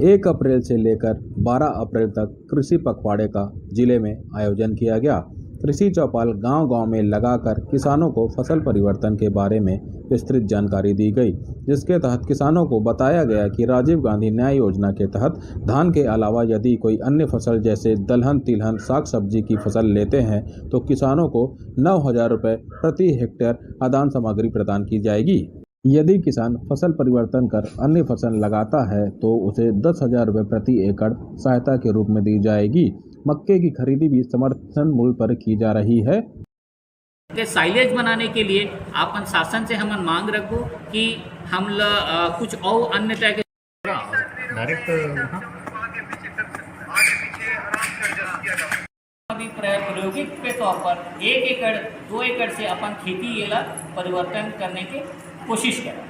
1 अप्रैल से लेकर 12 अप्रैल तक कृषि पखवाड़े का जिले में आयोजन किया गया। कृषि चौपाल गांव-गांव में लगाकर किसानों को फसल परिवर्तन के बारे में विस्तृत जानकारी दी गई, जिसके तहत किसानों को बताया गया कि राजीव गांधी न्याय योजना के तहत धान के अलावा यदि कोई अन्य फसल जैसे दलहन, तिलहन, साग सब्जी की फसल लेते हैं तो किसानों को 9,000 रुपये प्रति हेक्टेयर आदान सामग्री प्रदान की जाएगी। यदि किसान फसल परिवर्तन कर अन्य फसल लगाता है तो उसे 10,000 रुपये प्रति एकड़ सहायता के रूप में दी जाएगी। मक्के की खरीदी भी समर्थन मूल्य पर की जा रही है। के साइलेज बनाने के लिए आपन शासन से हम मांग रखो कि हम कुछ और अन्य तरह के डायरेक्ट अभी प्रायोगिक के तौर पर 1 एकड़ 2 एकड़ से अपन खेती येला परिवर्तन करने की कोशिश करें।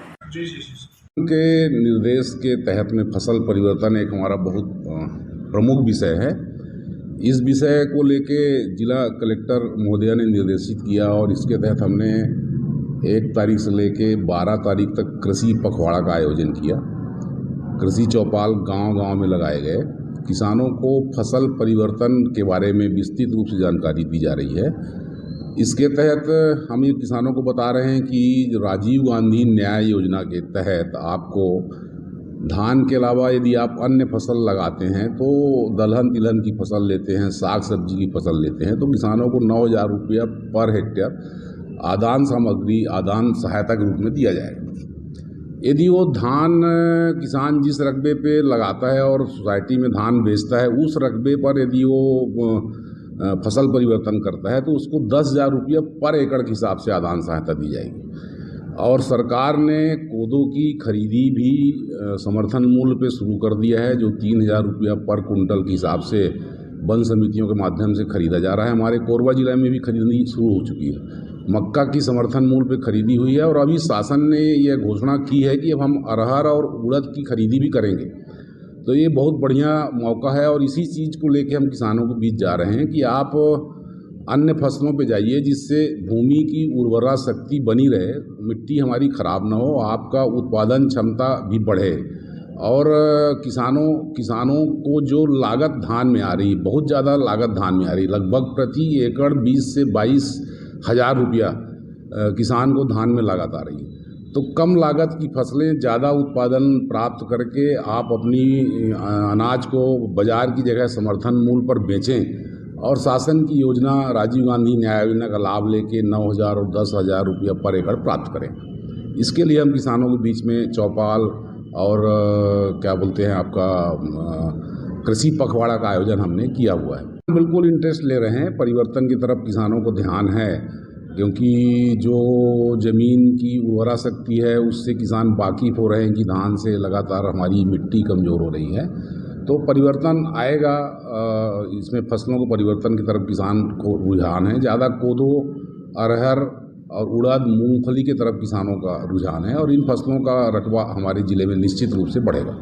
उनके निर्देश के तहत में फसल परिवर्तन एक हमारा बहुत प्रमुख विषय है। इस विषय को लेके जिला कलेक्टर महोदया ने निर्देशित किया और इसके तहत हमने 1 तारीख से लेके 12 तारीख तक कृषि पखवाड़ा का आयोजन किया। कृषि चौपाल गांव-गांव में लगाए गए। किसानों को फसल परिवर्तन के बारे में विस्तृत रूप से जानकारी दी जा रही है। इसके तहत हम ये किसानों को बता रहे हैं कि राजीव गांधी न्याय योजना के तहत आपको धान के अलावा यदि आप अन्य फसल लगाते हैं तो दलहन तिलहन की फसल लेते हैं, साग सब्जी की फसल लेते हैं तो किसानों को 9,000 रुपया पर हेक्टेयर आदान सामग्री आदान सहायता के रूप में दिया जाएगा। यदि वो धान किसान जिस रकबे पे लगाता है और सोसाइटी में धान बेचता है उस रकबे पर यदि वो फसल परिवर्तन करता है तो उसको 10,000 रुपया पर एकड़ के हिसाब से आदान सहायता दी जाएगी। और सरकार ने कोदो की खरीदी भी समर्थन मूल्य पे शुरू कर दिया है, जो 3,000 रुपया पर कुंटल के हिसाब से वन समितियों के माध्यम से खरीदा जा रहा है। हमारे कोरबा जिला में भी खरीदी शुरू हो चुकी है। मक्का की समर्थन मूल्य पे खरीदी हुई है और अभी शासन ने यह घोषणा की है कि अब हम अरहर और उड़द की खरीदी भी करेंगे। तो ये बहुत बढ़िया मौका है और इसी चीज़ को लेके हम किसानों के बीच जा रहे हैं कि आप अन्य फसलों पे जाइए जिससे भूमि की उर्वरा शक्ति बनी रहे, मिट्टी हमारी ख़राब ना हो, आपका उत्पादन क्षमता भी बढ़े और किसानों को जो लागत धान में आ रही, बहुत ज़्यादा लागत धान में आ रही, लगभग प्रति एकड़ 20 से 22 हज़ार रुपया किसान को धान में लागत आ रही है। तो कम लागत की फसलें ज़्यादा उत्पादन प्राप्त करके आप अपनी अनाज को बाज़ार की जगह समर्थन मूल्य पर बेचें और शासन की योजना राजीव गांधी न्याय योजना का लाभ लेके 9,000 और 10,000 रुपया पर एकड़ प्राप्त करें। इसके लिए हम किसानों के बीच में चौपाल और क्या बोलते हैं आपका कृषि पखवाड़ा का आयोजन हमने किया हुआ है। बिल्कुल इंटरेस्ट ले रहे हैं, परिवर्तन की तरफ किसानों को ध्यान है क्योंकि जो ज़मीन की उर्वरा शक्ति है उससे किसान वाकिफ़ हो रहे हैं कि धान से लगातार हमारी मिट्टी कमज़ोर हो रही है। तो परिवर्तन आएगा, इसमें फसलों को परिवर्तन की तरफ किसान को रुझान है। ज़्यादा कोदो, अरहर और उड़द, मूंगफली की तरफ किसानों का रुझान है और इन फसलों का रकबा हमारे ज़िले में निश्चित रूप से बढ़ेगा।